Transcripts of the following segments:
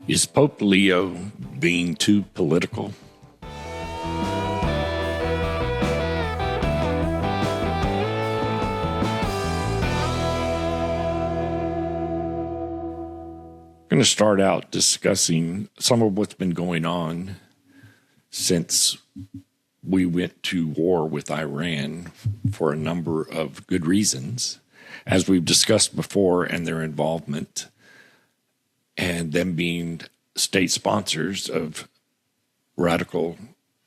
Is Pope Leo being too political? I'm going to start out discussing some of what's been going on since we went to war with Iran for a number of good reasons, as we've discussed before, and their involvement and them being state sponsors of radical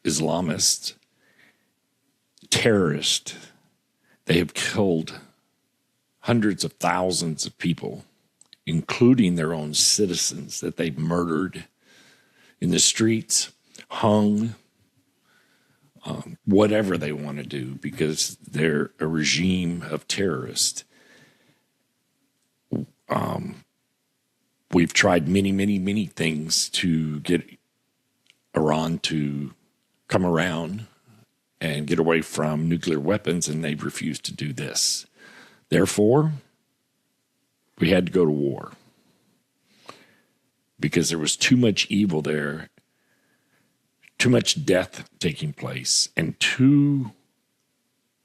Islamists, terrorists. They have killed hundreds of thousands of people, including their own citizens that they've murdered in the streets, hung, whatever they want to do, because they're a regime of terrorists. We've tried many things to get Iran to come around and get away from nuclear weapons, and they've refused to do this. Therefore, we had to go to war because there was too much evil there, too much death taking place, and too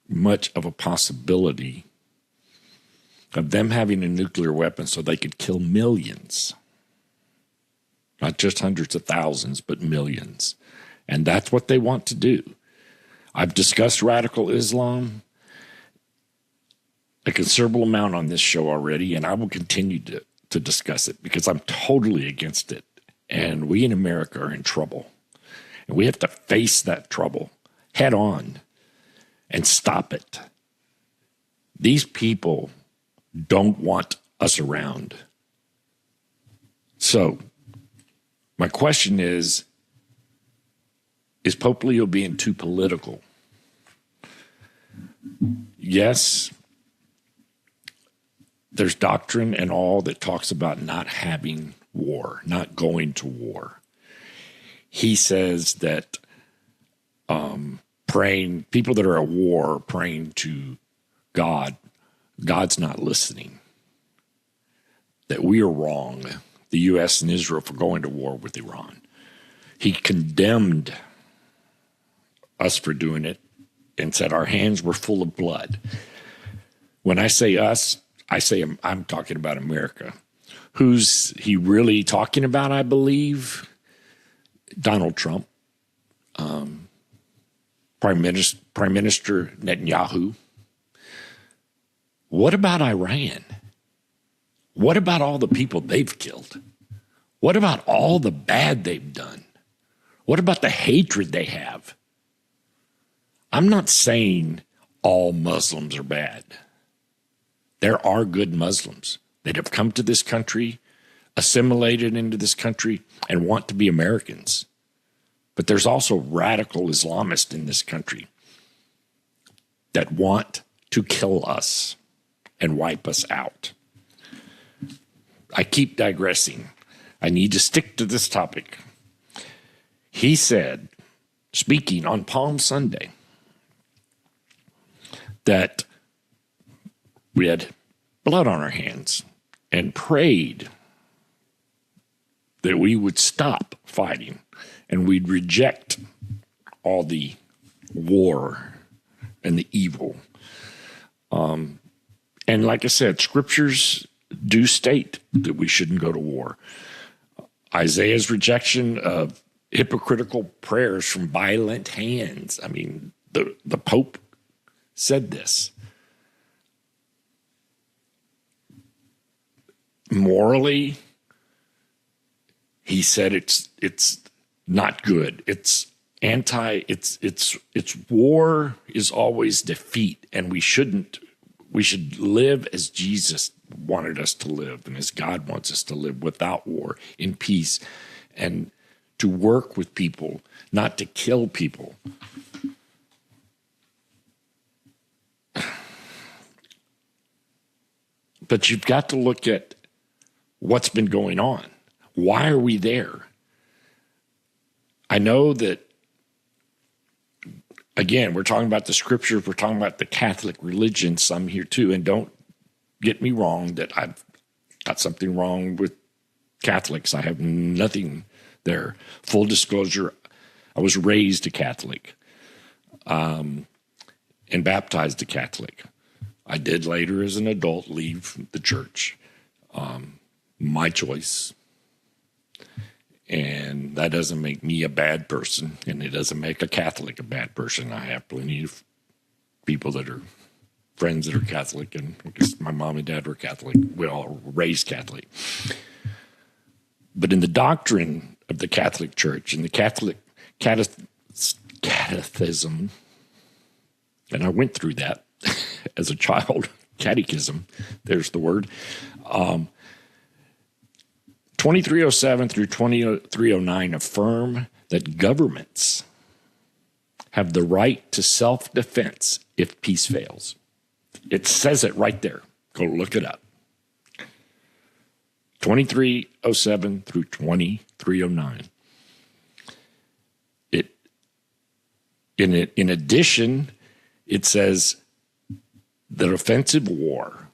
much of a possibility of them having a nuclear weapon so they could kill millions. Not just hundreds of thousands, but millions. And that's what they want to do. I've discussed radical Islam a considerable amount on this show already, and I will continue to discuss it because I'm totally against it. And we in America are in trouble. And we have to face that trouble head on and stop it. These people don't want us around. So, my question is Pope Leo being too political? Yes, there's doctrine and all that talks about not having war, not going to war. He says that praying, people that are at war praying to God, God's not listening. That we are wrong, the U.S. and Israel, for going to war with Iran. He condemned us for doing it and said our hands were full of blood. When I say us, I'm talking about America. Who's he really talking about, I believe? Donald Trump, Prime Minister Netanyahu. What about Iran? What about all the people they've killed? What about all the bad they've done? What about the hatred they have? I'm not saying all Muslims are bad. There are good Muslims that have come to this country, assimilated into this country, and want to be Americans. But there's also radical Islamists in this country that want to kill us and wipe us out. I keep digressing. I need to stick to this topic. He said, speaking on Palm Sunday, that we had blood on our hands and prayed that we would stop fighting and we'd reject all the war and the evil. And like I said, scriptures do state that we shouldn't go to war. Isaiah's rejection of hypocritical prayers from violent hands. I mean, the Pope said this. Morally, he said it's not good. It's war is always defeat, and we should live as Jesus wanted us to live and as God wants us to live, without war, in peace, and to work with people, not to kill people. But you've got to look at what's been going on. Why are we there? I know that, again, we're talking about the scriptures, we're talking about the Catholic religion, some here too, and don't get me wrong that I've got something wrong with Catholics. I have nothing there. Full disclosure, I was raised a Catholic and baptized a Catholic. I did later as an adult leave the church. My choice. And that doesn't make me a bad person, and it doesn't make a Catholic a bad person. I have plenty of people that are friends that are Catholic, and I guess my mom and dad were Catholic. We all were raised Catholic. But in the doctrine of the Catholic Church, in the Catholic catechism, and I went through that as a child, catechism, there's the word, 2307 through 2309 affirm that governments have the right to self-defense if peace fails. It says it right there. Go look it up. 2307 through 2309. In addition, it says that offensive war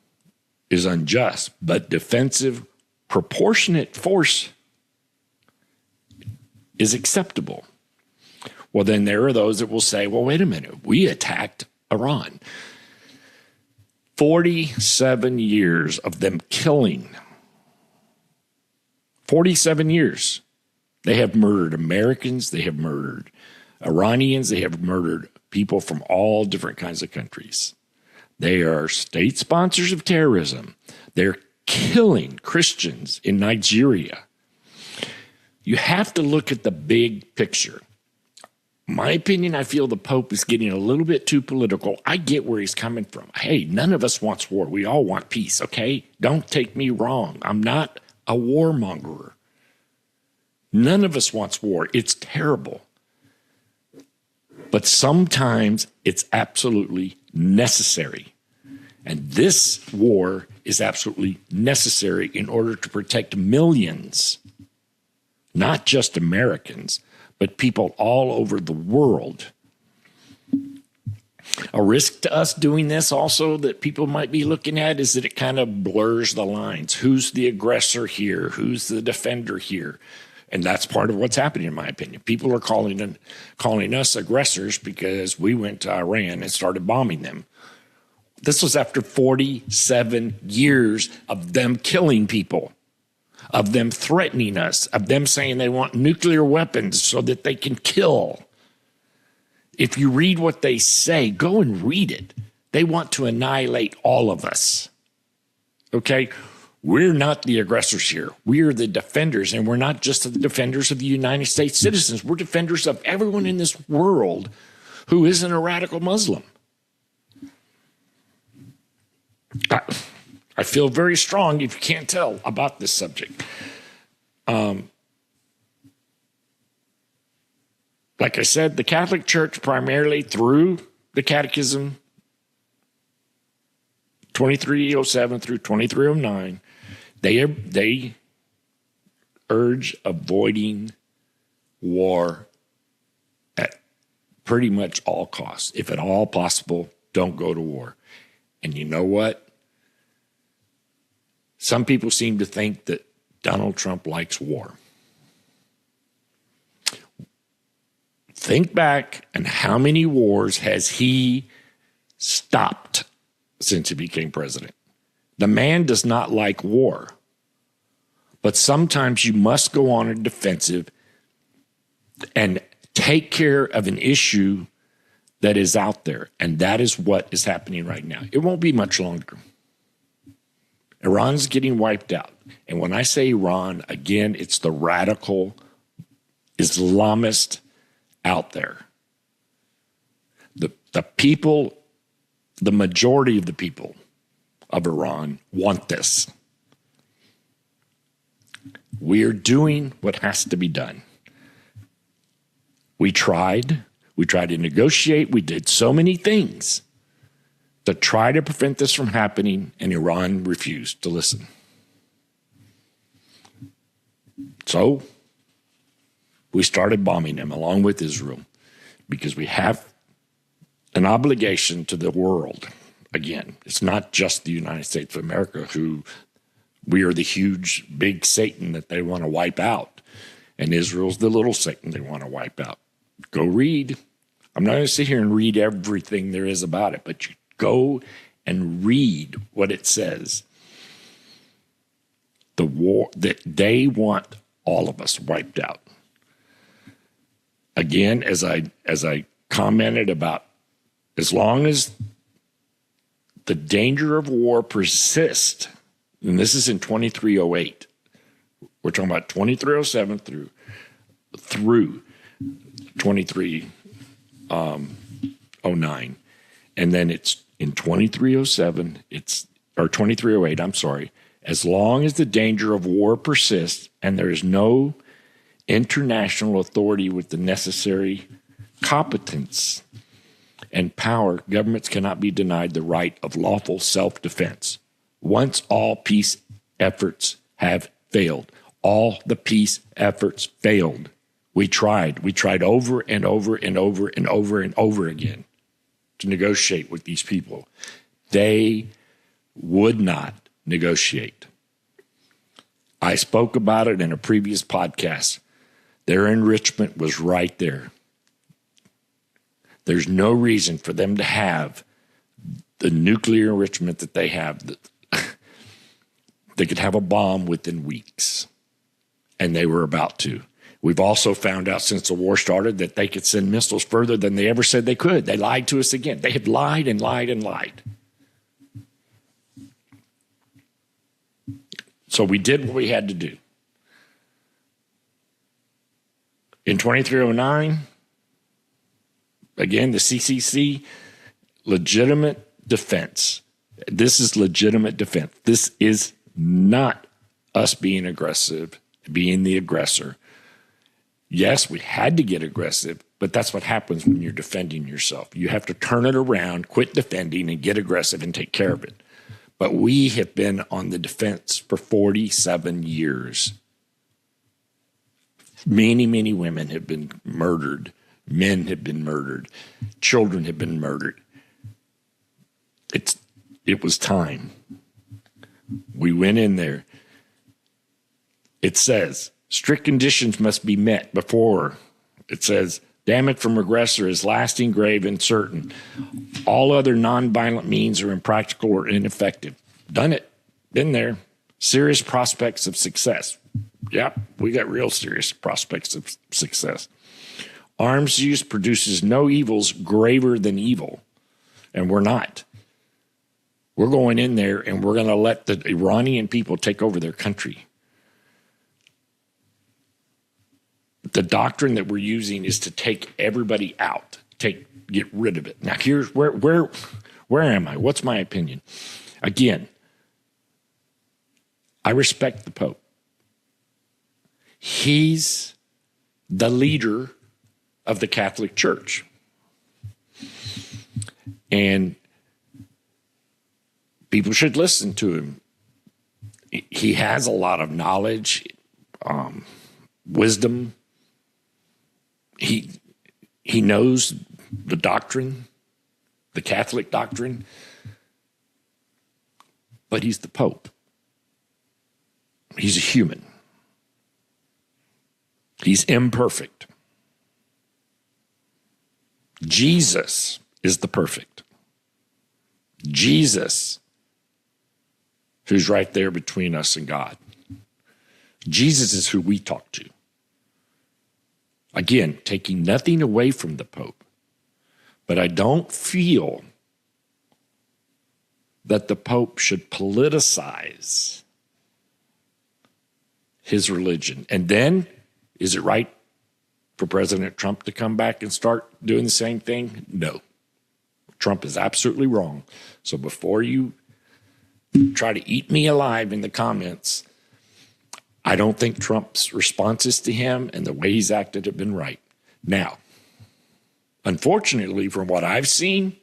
is unjust, but defensive proportionate force is acceptable. Well, then there are those that will say, well, wait a minute, we attacked Iran. 47 years of them killing. 47 years. They have murdered Americans, they have murdered Iranians, they have murdered people from all different kinds of countries. They are state sponsors of terrorism. They're killing Christians in Nigeria. You have to look at the big picture. My opinion, I feel the Pope is getting a little bit too political. I get where he's coming from. Hey, none of us wants war. We all want peace, okay? Don't take me wrong. I'm not a warmonger. None of us wants war. It's terrible. But sometimes it's absolutely necessary. And this war is absolutely necessary in order to protect millions, not just Americans, but people all over the world. A risk to us doing this also that people might be looking at is that it kind of blurs the lines. Who's the aggressor here? Who's the defender here? And that's part of what's happening, in my opinion. People are calling us aggressors because we went to Iran and started bombing them. This was after 47 years of them killing people, of them threatening us, of them saying they want nuclear weapons so that they can kill. If you read what they say, go and read it. They want to annihilate all of us. Okay? We're not the aggressors here. We're the defenders, and we're not just the defenders of the United States citizens. We're defenders of everyone in this world who isn't a radical Muslim. I feel very strong, if you can't tell, about this subject. Like I said, the Catholic Church primarily through the Catechism, 2307 through 2309, they urge avoiding war at pretty much all costs. If at all possible, don't go to war. And you know what? Some people seem to think that Donald Trump likes war. Think back, and how many wars has he stopped since he became president? The man does not like war. But sometimes you must go on a defensive and take care of an issue that is out there. And that is what is happening right now. It won't be much longer. Iran's getting wiped out. And when I say Iran, again, it's the radical Islamist out there. The people, the majority of the people of Iran want this. We are doing what has to be done. We tried to negotiate. We did so many things to try to prevent this from happening, and Iran refused to listen. So we started bombing them along with Israel because we have an obligation to the world. Again, it's not just the United States of America who We are the huge, big Satan that they want to wipe out. And Israel's the little Satan they want to wipe out. Go read. I'm not going to sit here and read everything there is about it, but you go and read what it says. The war, that they want all of us wiped out. Again, as I commented about, as long as the danger of war persists, and this is in 2308, we're talking about 2307 through 2309, and then it's in 2307, or 2308, I'm sorry, as long as the danger of war persists and there is no international authority with the necessary competence and power, governments cannot be denied the right of lawful self-defense. Once all peace efforts have failed, all the peace efforts failed. We tried over and over and over and over and over again to negotiate with these people. They would not negotiate. I spoke about it in a previous podcast. Their enrichment was right there. There's no reason for them to have the nuclear enrichment that they have. They could have a bomb within weeks, and they were about to. We've also found out since the war started that they could send missiles further than they ever said they could. They lied to us again. They have lied and lied and lied. So we did what we had to do. In 2309, again, the CCC, legitimate defense. This is legitimate defense. This is not us being aggressive, being the aggressor. Yes, we had to get aggressive, but that's what happens when you're defending yourself. You have to turn it around, quit defending, and get aggressive and take care of it. But we have been on the defense for 47 years. Many, many women have been murdered. Men have been murdered. Children have been murdered. It was time. We went in there. It says, strict conditions must be met before. It says, damage from aggressor is lasting, grave, and certain. All other nonviolent means are impractical or ineffective. Done it. Been there. Serious prospects of success. Yep, we got real serious prospects of success. Arms use produces no evils graver than evil, and we're not. We're going in there, and we're going to let the Iranian people take over their country. The doctrine that we're using is to take everybody out, get rid of it. Now, here's where am I? What's my opinion? Again, I respect the Pope. He's the leader of the Catholic Church. And people should listen to him. He has a lot of knowledge, wisdom. He knows the doctrine, the Catholic doctrine, but he's the Pope. He's a human. He's imperfect. Jesus is the perfect. Jesus, who's right there between us and God. Jesus is who we talk to. Again, taking nothing away from the Pope, but I don't feel that the Pope should politicize his religion. And then, is it right for President Trump to come back and start doing the same thing? No. Trump is absolutely wrong. So before you try to eat me alive in the comments, I don't think Trump's responses to him and the way he's acted have been right. Now, unfortunately, from what I've seen,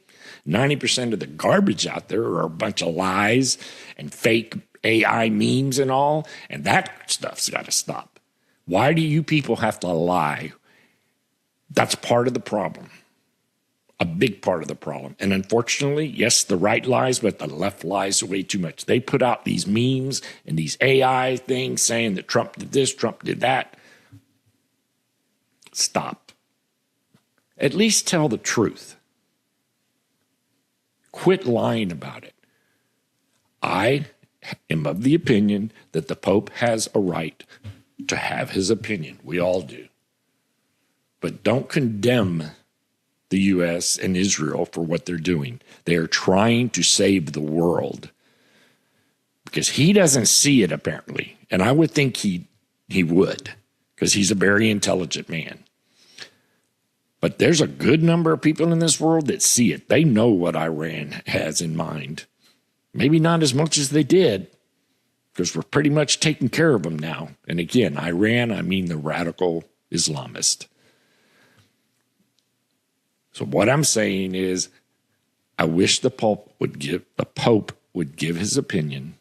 90% of the garbage out there are a bunch of lies and fake AI memes and all, and that stuff's got to stop. Why do you people have to lie? That's part of the problem. a big part of the problem. And unfortunately, yes, the right lies, but the left lies way too much. They put out these memes and these AI things saying that Trump did this, Trump did that. Stop. At least tell the truth. Quit lying about it. I am of the opinion that the Pope has a right to have his opinion. We all do. But don't condemn the U.S. and Israel for what they're doing. They are trying to save the world because he doesn't see it, apparently. And I would think he would, because he's a very intelligent man. But there's a good number of people in this world that see it. They know what Iran has in mind. Maybe not as much as they did, because we're pretty much taking care of them now. And again, Iran, I mean the radical Islamist. So what I'm saying is, I wish the Pope would give his opinion,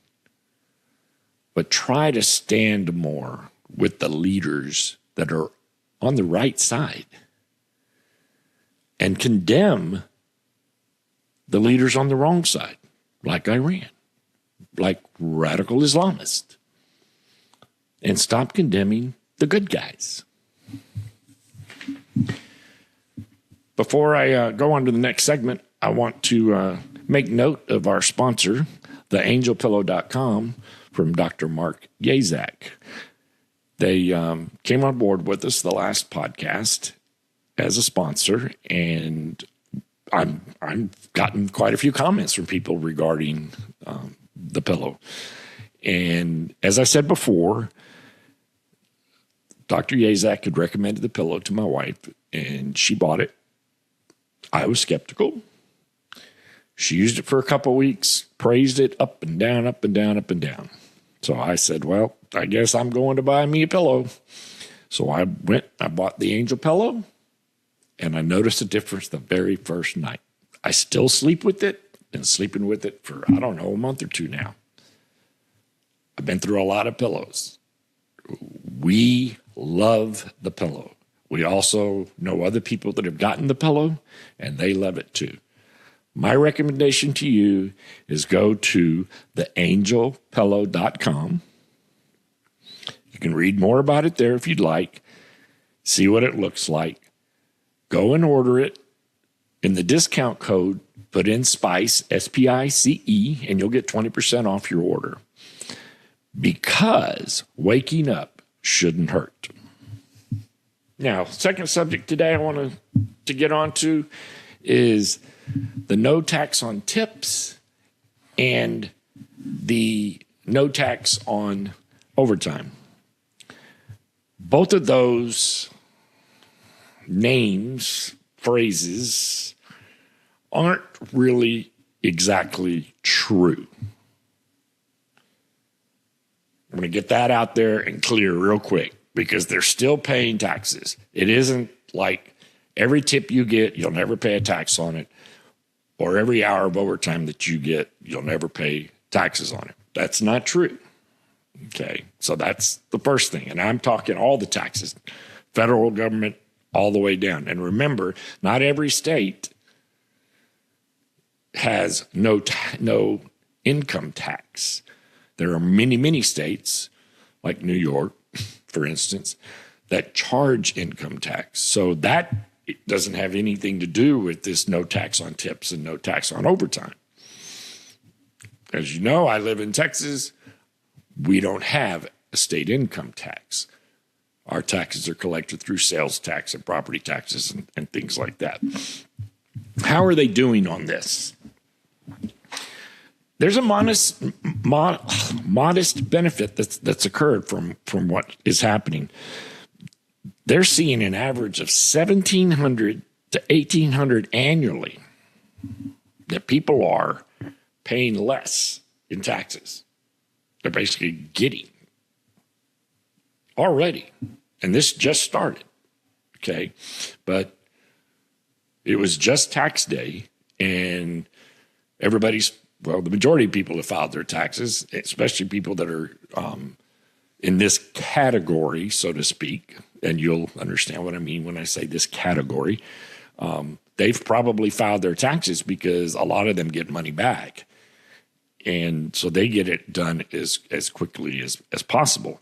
but try to stand more with the leaders that are on the right side and condemn the leaders on the wrong side, like Iran, like radical Islamists, and stop condemning the good guys. Before I go on to the next segment, I want to make note of our sponsor, the AngelPillow.com, from Dr. Mark Yazak. They came on board with us the last podcast as a sponsor, and I've gotten quite a few comments from people regarding the pillow. And as I said before, Dr. Yazak had recommended the pillow to my wife, and she bought it. I was skeptical. She used it for a couple of weeks, praised it up and down, up and down, up and down. So I said, well, I guess I'm going to buy me a pillow. So I bought the AngelPillow, and I noticed a difference the very first night. I still sleep with it, and sleeping with it for, I don't know, a month or two now. I've been through a lot of pillows. We love the pillow. We also know other people that have gotten the pillow, and they love it too. My recommendation to you is go to theangelpillow.com. You can read more about it there if you'd like, see what it looks like. Go and order it. In the discount code, put in SPICE, S-P-I-C-E, and you'll get 20% off your order. Because waking up shouldn't hurt. Now, second subject today I want to get onto is the no tax on tips and the no tax on overtime. Both of those names, phrases, aren't really exactly true. I'm going to get that out there and clear real quick, because they're still paying taxes. It isn't like every tip you get, you'll never pay a tax on it, or every hour of overtime that you get, you'll never pay taxes on it. That's not true. Okay, so that's the first thing. And I'm talking all the taxes, federal government, all the way down. And remember, not every state has no income tax. There are many, many states, like New York, for instance, that charge income tax. So that it doesn't have anything to do with this no tax on tips and no tax on overtime. As you know, I live in Texas. We don't have a state income tax. Our taxes are collected through sales tax and property taxes and things like that. How are they doing on this? There's a modest benefit that's occurred from what is happening. They're seeing an average of $1,700 to $1,800 annually that people are paying less in taxes. They're basically getting already. And this just started, okay? But it was just tax day, and the majority of people have filed their taxes, especially people that are in this category, so to speak, and you'll understand what I mean when I say this category. they've probably filed their taxes because a lot of them get money back. And so they get it done as quickly as possible.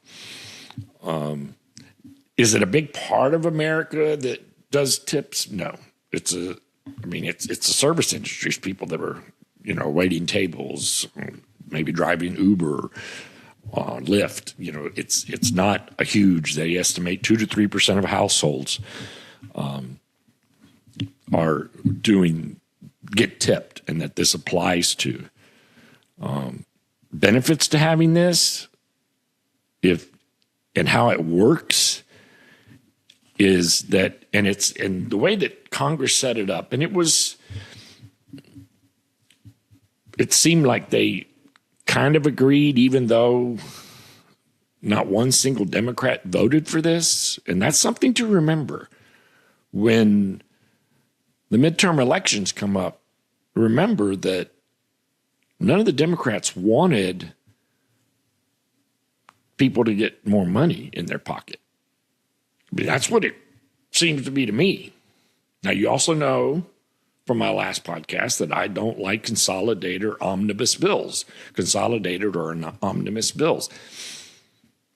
Is it a big part of America that does tips? No. It's a service industry. It's people that are, waiting tables, maybe driving Uber, Lyft. It's not a huge. They estimate 2 to 3% of households get tipped, and that this applies to. Benefits to having this, and how it works, is that, and the way that Congress set it up, and it seemed like they kind of agreed, even though not one single Democrat voted for this. And that's something to remember when the midterm elections come up. Remember that none of the Democrats wanted people to get more money in their pocket. That's what it seems to be to me. Now, you also know from my last podcast that I don't like consolidated or omnibus bills. Consolidated or omnibus bills.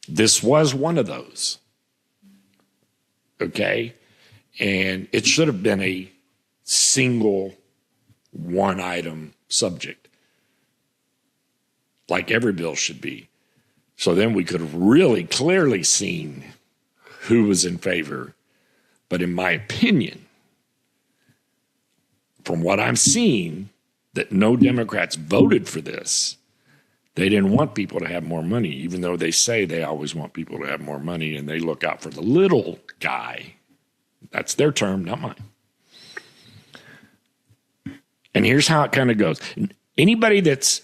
This was one of those. Okay? And it should have been a single one-item subject, like every bill should be. So then we could have really clearly seen who was in favor. But in my opinion, from what I'm seeing, that no Democrats voted for this. They didn't want people to have more money, even though they say they always want people to have more money, and they look out for the little guy. That's their term, not mine. And here's how it kind of goes. Anybody that's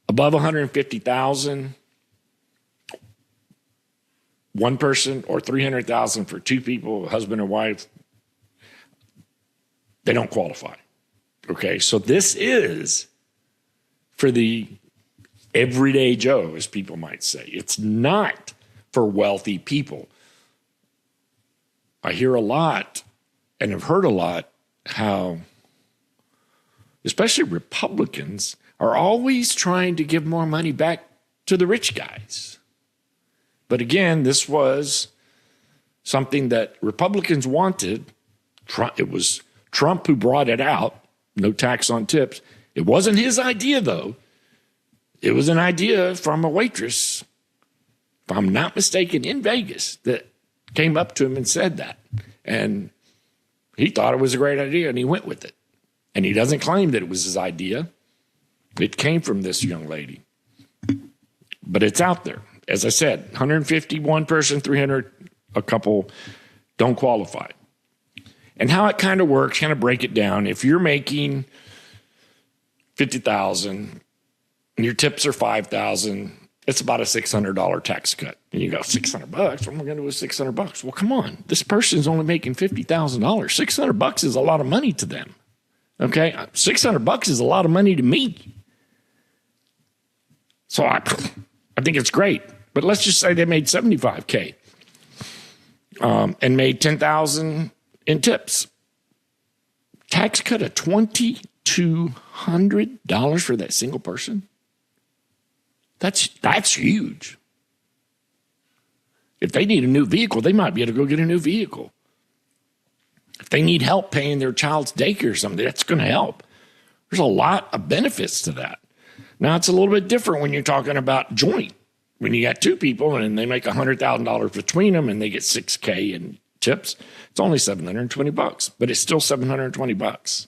above 150,000, one person, or 300,000 for two people, husband and wife, they don't qualify. Okay, so this is for the everyday Joe, as people might say. It's not for wealthy people. I hear a lot and have heard a lot how, especially Republicans, are always trying to give more money back to the rich guys. But again, this was something that Republicans wanted. It was Trump who brought it out, no tax on tips. It wasn't his idea, though. It was an idea from a waitress, if I'm not mistaken, in Vegas, that came up to him and said that. And he thought it was a great idea, and he went with it. And he doesn't claim that it was his idea. It came from this young lady. But it's out there. As I said, 151 person, 300, a couple don't qualify. And how it kind of works, kind of break it down. If you're making $50,000 and your tips are $5,000, it's about a $600 tax cut. And you go, $600? What am I going to do with $600? Well, come on. This person's only making $50,000. $600 is a lot of money to them. Okay? $600 is a lot of money to me. So I think it's great. But let's just say they made $75K and made $10,000 in tips. Tax cut of $2,200 for that single person. That's huge. If they need a new vehicle, they might be able to go get a new vehicle. If they need help paying their child's daycare or something, that's going to help. There's a lot of benefits to that. Now, it's a little bit different when you're talking about joint. When you got two people and they make $100,000 between them and they get $6K in tips, it's only $720, but it's still $720.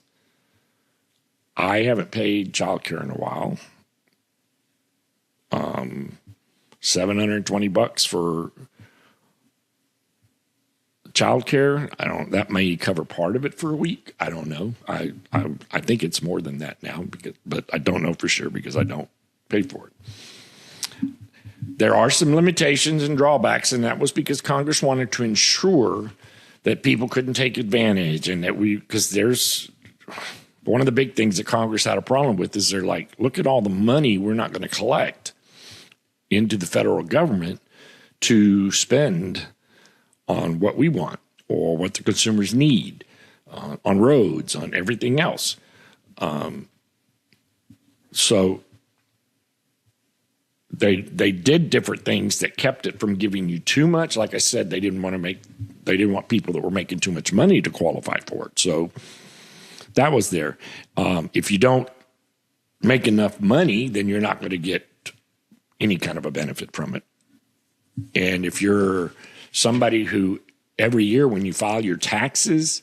I haven't paid childcare in a while. $720 for childcare. That may cover part of it for a week. I don't know. I think it's more than that now, but I don't know for sure because I don't pay for it. There are some limitations and drawbacks, and that was because Congress wanted to ensure that people couldn't take advantage, and that because there's one of the big things that Congress had a problem with is they're like, look at all the money we're not going to collect into the federal government to spend on what we want or what the consumers need. on roads, on everything else. So they did different things that kept it from giving you too much. Like I said, they didn't want people that were making too much money to qualify for it. So that was there. If you don't make enough money, then you're not going to get any kind of a benefit from it. And if you're somebody who every year when you file your taxes,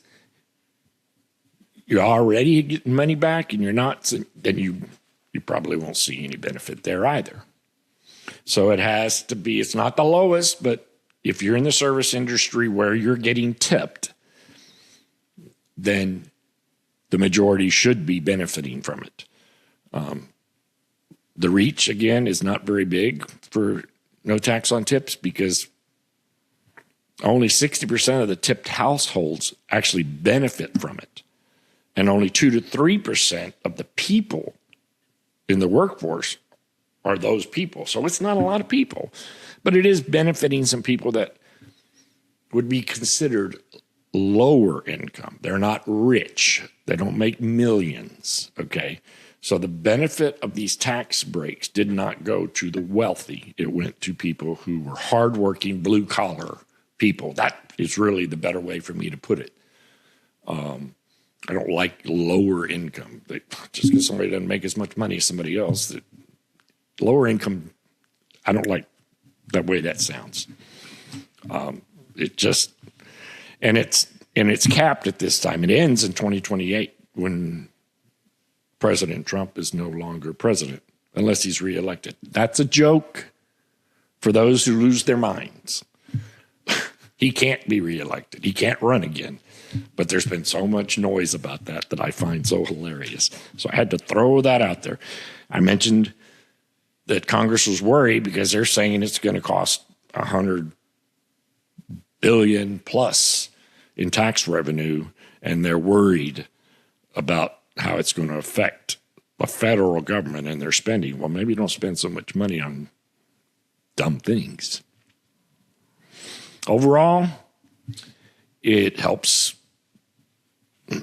you're already getting money back and you're not, then you probably won't see any benefit there either. So it has to be, it's not the lowest, but if you're in the service industry where you're getting tipped, then the majority should be benefiting from it. The reach, again, is not very big for no tax on tips because only 60% of the tipped households actually benefit from it. And only 2 to 3% of the people in the workforce are those people. So it's not a lot of people, but it is benefiting some people that would be considered lower income. They're not rich. They don't make millions, okay? So the benefit of these tax breaks did not go to the wealthy. It went to people who were hardworking, blue-collar people. That is really the better way for me to put it. I don't like lower income. Just because somebody doesn't make as much money as somebody else, lower income, I don't like that way that sounds. It's capped at this time. It ends in 2028 when President Trump is no longer president, unless he's reelected. That's a joke for those who lose their minds. He can't be reelected. He can't run again. But there's been so much noise about that I find so hilarious. So I had to throw that out there. I mentioned that Congress was worried because they're saying it's going to cost $100 billion plus in tax revenue, and they're worried about how it's going to affect the federal government and their spending. Well, maybe don't spend so much money on dumb things. Overall, it helps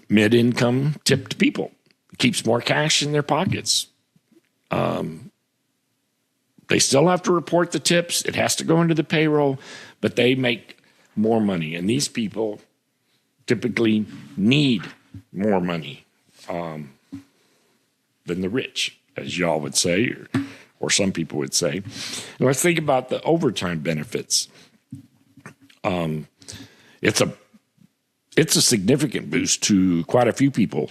mid-income tipped people. It keeps more cash in their pockets. They still have to report the tips. It has to go into the payroll, but they make more money. And these people typically need more money than the rich, as y'all would say, or some people would say. And let's think about the overtime benefits. It's a significant boost to quite a few people.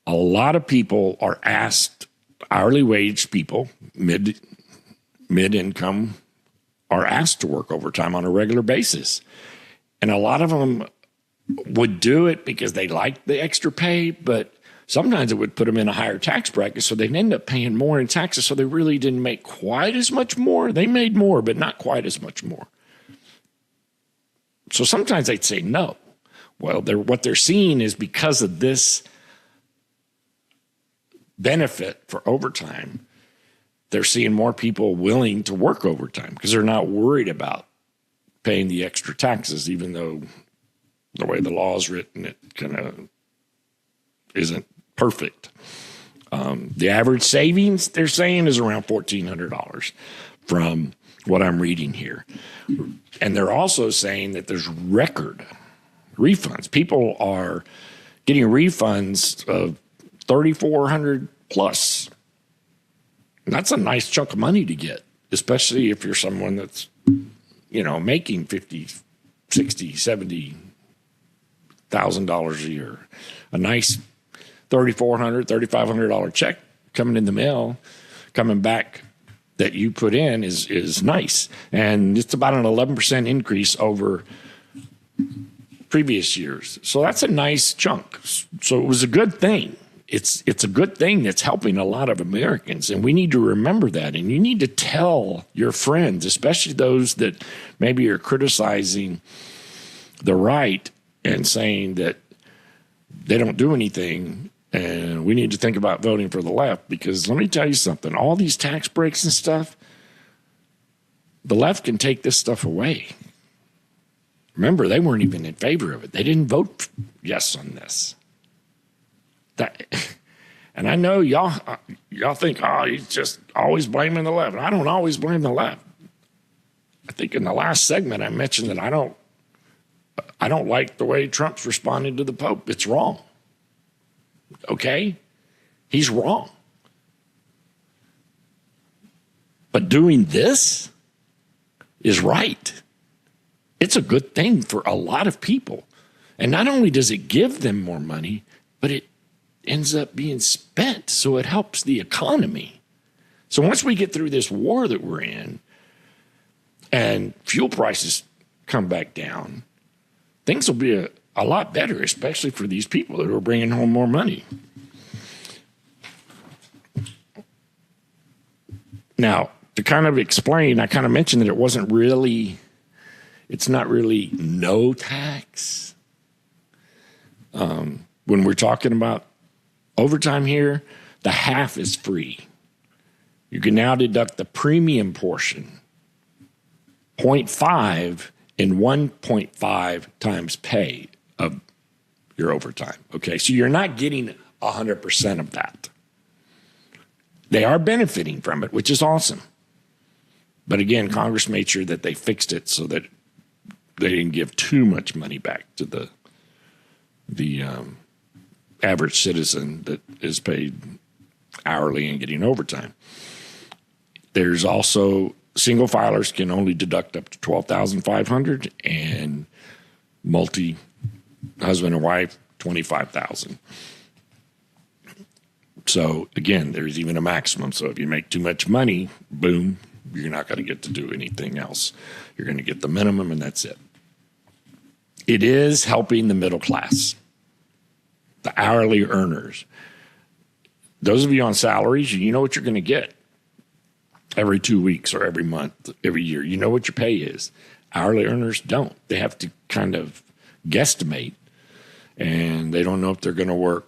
A lot of people are asked, hourly wage people, mid-income, are asked to work overtime on a regular basis. And a lot of them would do it because they like the extra pay, but sometimes it would put them in a higher tax bracket, so they'd end up paying more in taxes, so they really didn't make quite as much more. They made more, but not quite as much more. So sometimes they'd say no. Well, what they're seeing is because of this benefit for overtime, they're seeing more people willing to work overtime because they're not worried about paying the extra taxes, even though the way the law is written, it kind of isn't perfect. The average savings, they're saying, is around $1,400 from what I'm reading here. And they're also saying that there's record refunds. People are getting refunds of $3,400 plus. And that's a nice chunk of money to get, especially if you're someone that's, making $50,000, $60,000, $70,000 a year. A nice $3,400, $3,500 check coming in the mail, coming back that you put in is nice. And it's about an 11% increase over previous years. So that's a nice chunk. So it was a good thing. It's a good thing that's helping a lot of Americans, and we need to remember that. And you need to tell your friends, especially those that maybe are criticizing the right and saying that they don't do anything, and we need to think about voting for the left. Because let me tell you something, all these tax breaks and stuff, the left can take this stuff away. Remember, they weren't even in favor of it. They didn't vote yes on this. And I know y'all think, oh, he's just always blaming the left. I don't always blame the left. I think in the last segment I mentioned that I don't like the way Trump's responding to the Pope. It's wrong. Okay? He's wrong. But doing this is right. It's a good thing for a lot of people. And not only does it give them more money, but it ends up being spent, so it helps the economy. So once we get through this war that we're in and fuel prices come back down, things will be a lot better, especially for these people that are bringing home more money. Now, to kind of explain, I kind of mentioned that it's not really no tax. When we're talking about overtime here, the half is free. You can now deduct the premium portion, 0.5 and 1.5 times pay of your overtime. Okay, so you're not getting 100% of that. They are benefiting from it, which is awesome. But again, Congress made sure that they fixed it so that they didn't give too much money back to the average citizen that is paid hourly and getting overtime. There's also single filers can only deduct up to $12,500, and multi husband and wife $25,000. So again, there's even a maximum. So if you make too much money, boom, you're not going to get to do anything else. You're going to get the minimum, and that's it. It is helping the middle class, the hourly earners. Those of you on salaries, you know what you're going to get every 2 weeks or every month, every year. You know what your pay is. Hourly earners don't. They have to kind of guesstimate, and they don't know if they're going to work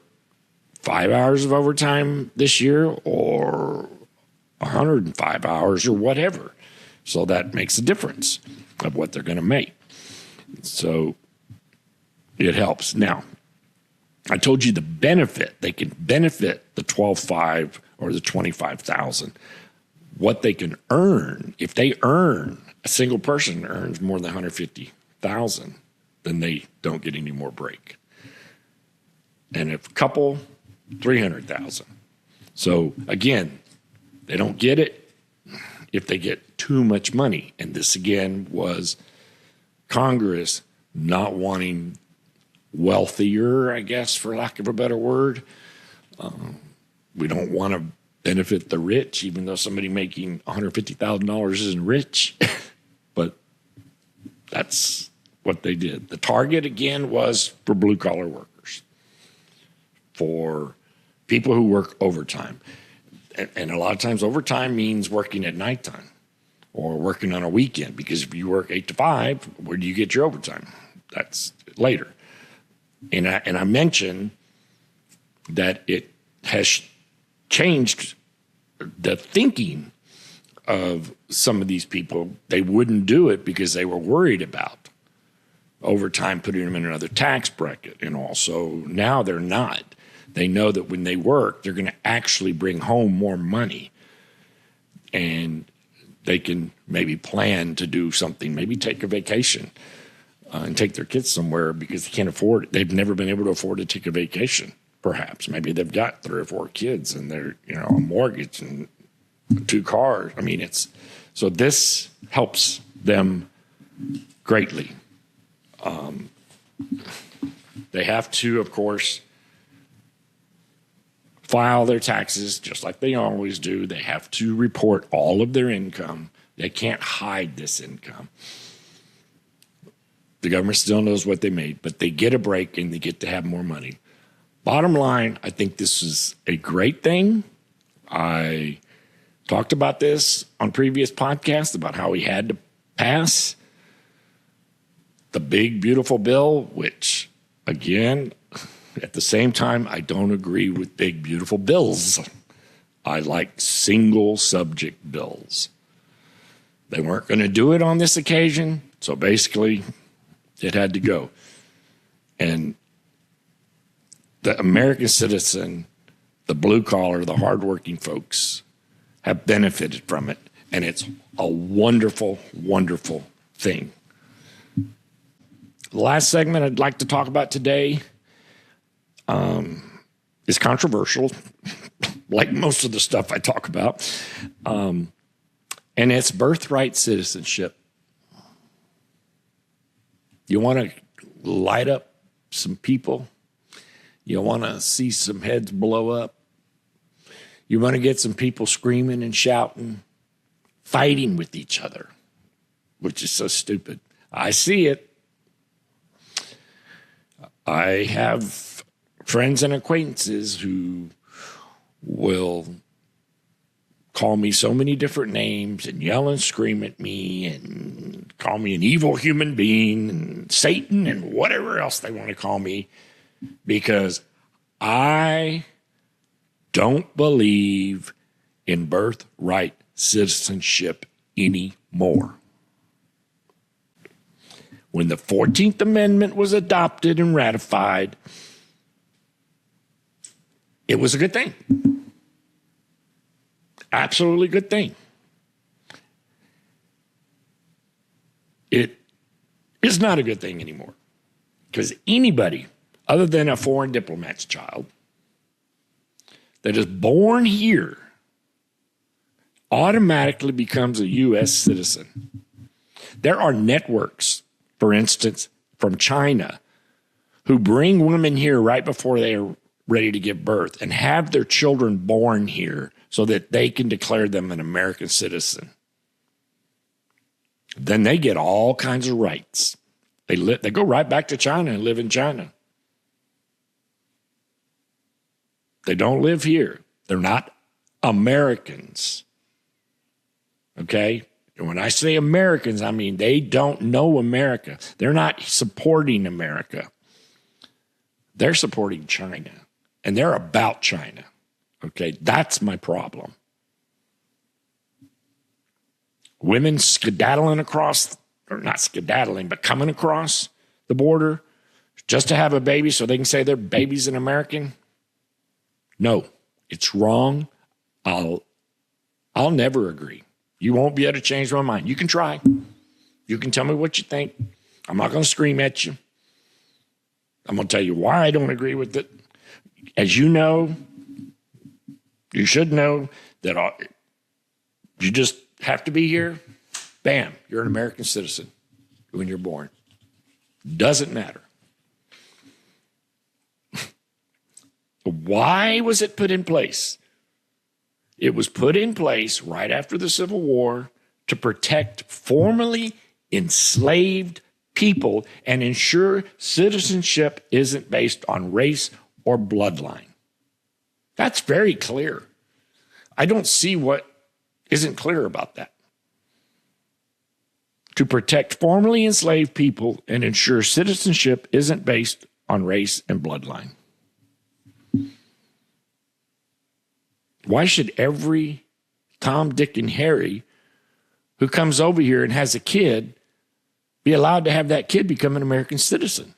5 hours of overtime this year or 105 hours or whatever. So that makes a difference of what they're going to make. So it helps. Now, I told you the benefit. They can benefit the $12,500 or the $25,000. What they can earn, if they earn, a single person earns more than $150,000, then they don't get any more break. And if a couple, $300,000. So again, they don't get it if they get too much money. And this again was Congress not wanting wealthier, I guess, for lack of a better word. We don't want to benefit the rich, even though somebody making $150,000 isn't rich. But that's what they did. The target, again, was for blue-collar workers, for people who work overtime. And a lot of times overtime means working at nighttime or working on a weekend, because if you work 8 to 5, where do you get your overtime? That's later. And I mentioned that it has changed the thinking of some of these people. They wouldn't do it because they were worried about overtime putting them in another tax bracket. And also now they're not. They know that when they work, they're going to actually bring home more money. And they can maybe plan to do something, maybe take a vacation and take their kids somewhere because they can't afford it. They've never been able to afford to take a vacation, perhaps. Maybe they've got 3 or 4 kids and they're, a mortgage and 2 cars. I mean, so this helps them greatly. They have to, of course, file their taxes just like they always do. They have to report all of their income. They can't hide this income. The government still knows what they made, but they get a break and they get to have more money. Bottom line, I think this is a great thing. I talked about this on previous podcasts about how we had to pass the big, beautiful bill, which, again, at the same time, I don't agree with big, beautiful bills. I like single subject bills. They weren't going to do it on this occasion, so basically it had to go. And the American citizen, the blue collar, the hardworking folks have benefited from it. And it's a wonderful, wonderful thing. The last segment I'd like to talk about today is controversial, like most of the stuff I talk about. And it's birthright citizenship. You want to light up some people? You want to see some heads blow up? You want to get some people screaming and shouting, fighting with each other, which is so stupid. I see it. I have friends and acquaintances who will call me so many different names and yell and scream at me and call me an evil human being and Satan and whatever else they want to call me, because I don't believe in birthright citizenship anymore. When the 14th Amendment was adopted and ratified, it was a good thing. Absolutely good thing. It is not a good thing anymore, because anybody other than a foreign diplomat's child that is born here automatically becomes a U.S. citizen. There are networks, for instance, from China, who bring women here right before they are ready to give birth and have their children born here so that they can declare them an American citizen. Then they get all kinds of rights. They go right back to China and live in China. They don't live here. They're not Americans. Okay? And when I say Americans, I mean they don't know America. They're not supporting America. They're supporting China. And they're about China. Okay? That's my problem. Women skedaddling across, or not skedaddling, but coming across the border just to have a baby so they can say their baby's an American. No, it's wrong. I'll never agree. You won't be able to change my mind. You can try. You can tell me what you think. I'm not going to scream at you. I'm going to tell you why I don't agree with it. As you know, you should know that you just have to be here. Bam, you're an American citizen when you're born. Doesn't matter. Why was it put in place? It was put in place right after the Civil War to protect formerly enslaved people and ensure citizenship isn't based on race or bloodline. That's very clear. I don't see what isn't clear about that. To protect formerly enslaved people and ensure citizenship isn't based on race and bloodline. Why should every Tom, Dick, and Harry who comes over here and has a kid be allowed to have that kid become an American citizen?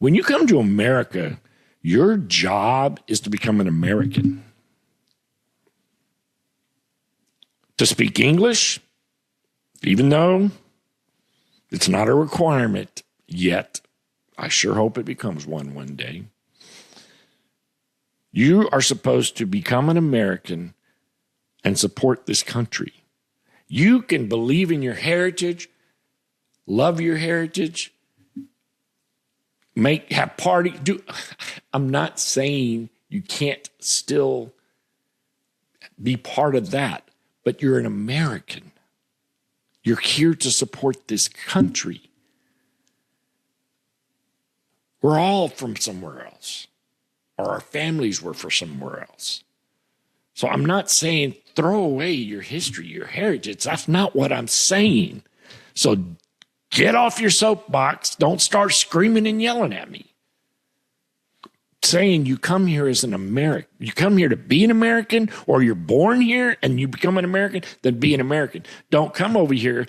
When you come to America, your job is to become an American. To speak English, even though it's not a requirement yet. I sure hope it becomes one day. You are supposed to become an American and support this country. You can believe in your heritage, love your heritage, have party. I'm not saying you can't still be part of that, but you're an American. You're here to support this country. We're all from somewhere else, or our families were from somewhere else. So I'm not saying throw away your history, your heritage. That's not what I'm saying. So get off your soapbox. Don't start screaming and yelling at me. Saying you come here as an American, you come here to be an American, or you're born here and you become an American, then be an American. Don't come over here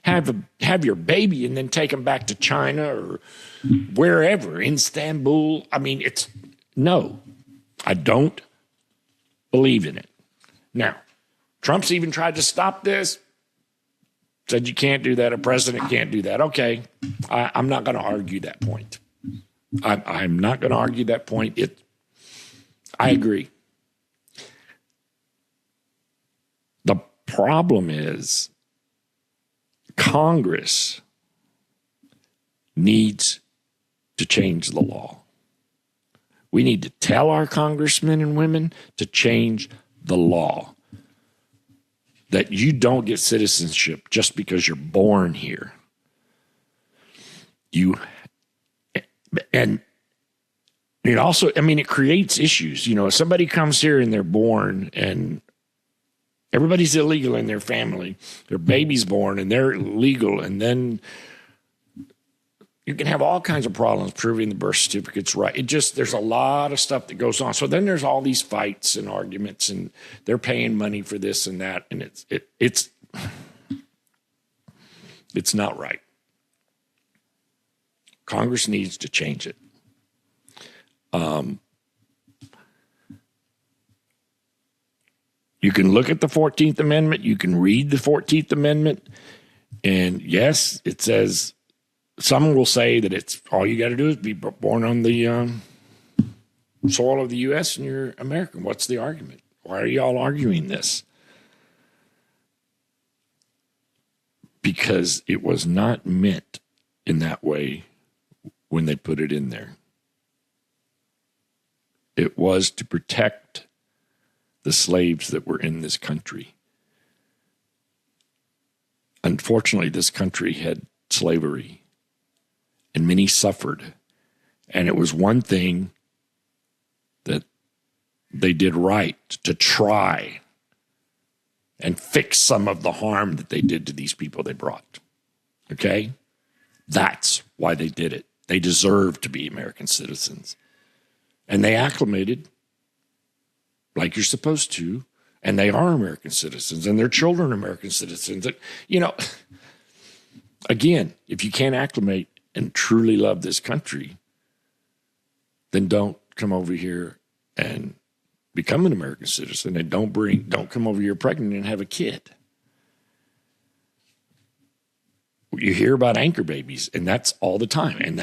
have your baby and then take them back to China or wherever, Istanbul. I mean, no, I don't believe in it. Now, Trump's even tried to stop this, said you can't do that, a president can't do that. Okay, I'm not going to argue that point. I'm not going to argue that point. I agree. The problem is Congress needs to change the law. We need to tell our congressmen and women to change the law. That you don't get citizenship just because you're born here. And it also, I mean, it creates issues. If somebody comes here and they're born and everybody's illegal in their family, their baby's born and they're legal, and then you can have all kinds of problems proving the birth certificate's right. There's a lot of stuff that goes on. So then there's all these fights and arguments, and they're paying money for this and that, and it's not right. Congress needs to change it. You can look at the 14th Amendment. You can read the 14th Amendment. And yes, it says, some will say that it's all you got to do is be born on the soil of the U.S. and you're American. What's the argument? Why are y'all arguing this? Because it was not meant in that way when they put it in there. It was to protect the slaves that were in this country. Unfortunately, this country had slavery, and many suffered. And it was one thing that they did right to try and fix some of the harm that they did to these people they brought. Okay? That's why they did it. They deserve to be American citizens. And they acclimated like you're supposed to, and they are American citizens, and their children are American citizens. Again, if you can't acclimate and truly love this country, then don't come over here and become an American citizen, and don't come over here pregnant and have a kid. You hear about anchor babies, and that's all the time, and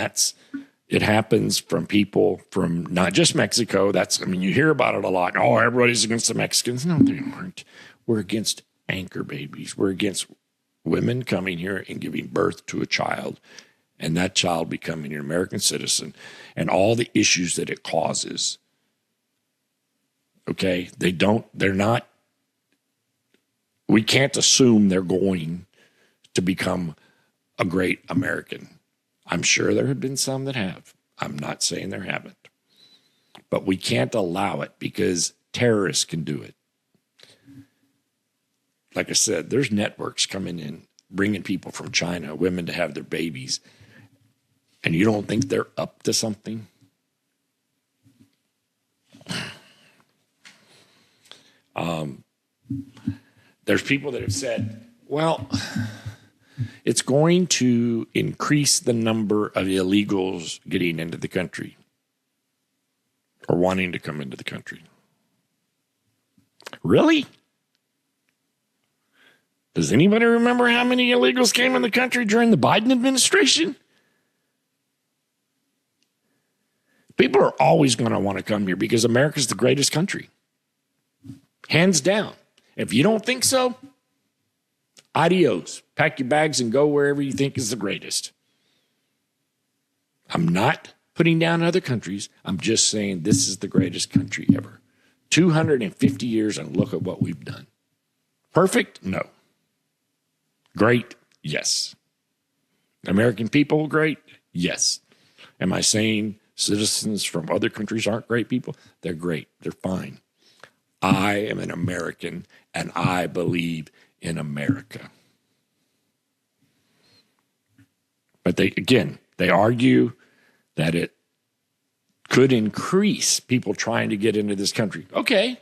it happens from people from not just Mexico. You hear about it a lot. Oh, everybody's against the Mexicans. No, they aren't. We're against anchor babies. We're against women coming here and giving birth to a child, and that child becoming an American citizen, and all the issues that it causes. Okay? We can't assume they're going to become a great American. I'm sure there have been some that have. I'm not saying there haven't. But we can't allow it because terrorists can do it. Like I said, there's networks coming in, bringing people from China, women to have their babies, and you don't think they're up to something? There's people that have said, well, it's going to increase the number of illegals getting into the country or wanting to come into the country. Really? Does anybody remember how many illegals came in the country during the Biden administration? People are always going to want to come here because America's the greatest country. Hands down. If you don't think so, adios. Pack your bags and go wherever you think is the greatest. I'm not putting down other countries. I'm just saying this is the greatest country ever. 250 years and look at what we've done. Perfect? No. Great? Yes. American people great? Yes. Am I saying citizens from other countries aren't great people? They're great. They're fine. I am an American, and I believe in America. But they argue that it could increase people trying to get into this country. Okay,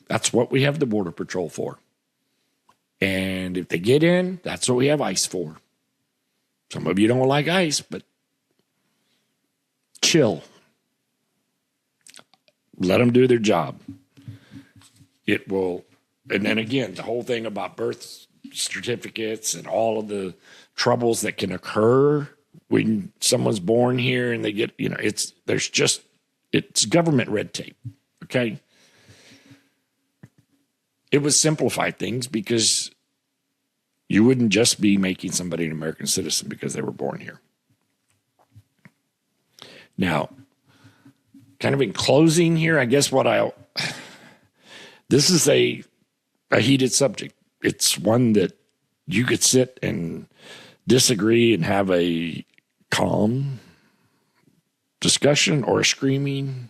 that's what we have the Border Patrol for. And if they get in, that's what we have ICE for. Some of you don't like ice, but chill. Let them do their job. It will, and then again, the whole thing about birth certificates and all of the troubles that can occur when someone's born here and they get, it's government red tape, okay? It would simplify things because you wouldn't just be making somebody an American citizen because they were born here. Now, kind of in closing here, I guess this is a heated subject. It's one that you could sit and disagree and have a calm discussion or a screaming,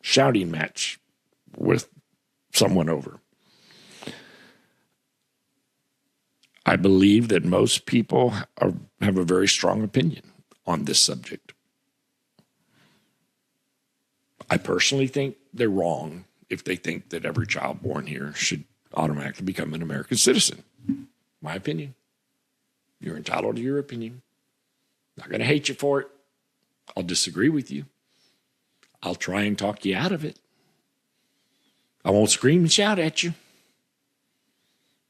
shouting match with someone over. I believe that most people have a very strong opinion on this subject. I personally think they're wrong if they think that every child born here should automatically become an American citizen. My opinion. You're entitled to your opinion. Not going to hate you for it. I'll disagree with you. I'll try and talk you out of it. I won't scream and shout at you.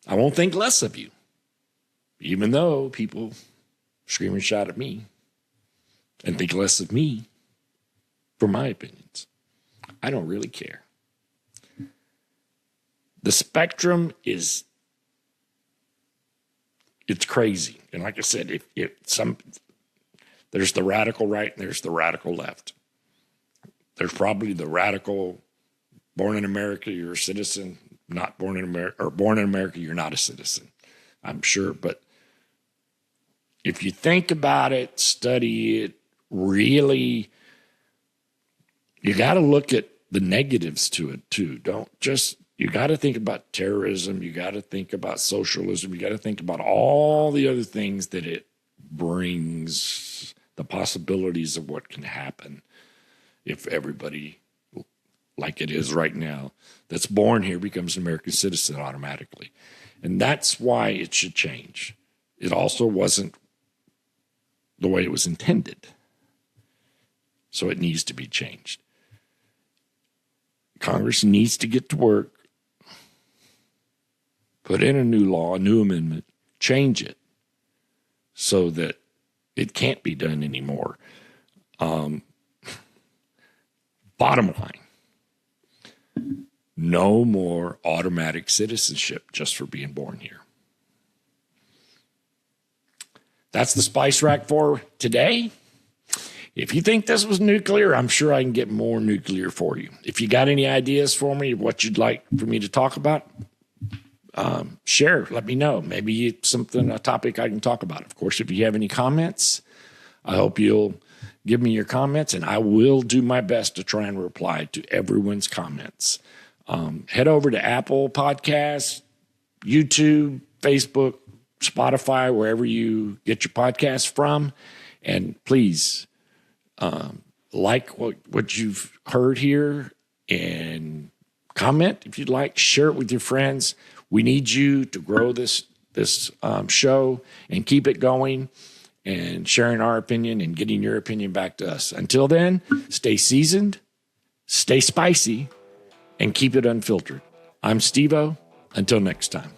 I won't think less of you. Even though people scream and shout at me and think less of me for my opinions. I don't really care. The spectrum it's crazy. And like I said, there's the radical right and there's the radical left. There's probably the radical, born in America, you're a citizen, not born in America, or born in America, you're not a citizen. I'm sure, but if you think about it, study it, really, you got to look at the negatives to it too. You got to think about terrorism. You got to think about socialism. You got to think about all the other things that it brings, the possibilities of what can happen if everybody, like it is right now, that's born here becomes an American citizen automatically. And that's why it should change. It also wasn't the way it was intended. So it needs to be changed. Congress needs to get to work, put in a new law, a new amendment, change it so that it can't be done anymore. Bottom line, no more automatic citizenship just for being born here. That's the Spice Rack for today. If you think this was nuclear, I'm sure I can get more nuclear for you. If you got any ideas for me, what you'd like for me to talk about, share, let me know. Maybe it's a topic I can talk about. Of course, if you have any comments, I hope you'll give me your comments, and I will do my best to try and reply to everyone's comments. Head over to Apple Podcasts, YouTube, Facebook, Spotify, wherever you get your podcasts from, and please like what you've heard here and comment if you'd like. Share it with your friends. We need you to grow this show and keep it going and sharing our opinion and getting your opinion back to us. Until then, stay seasoned, stay spicy, and keep it unfiltered. I'm Steveo. Until next time.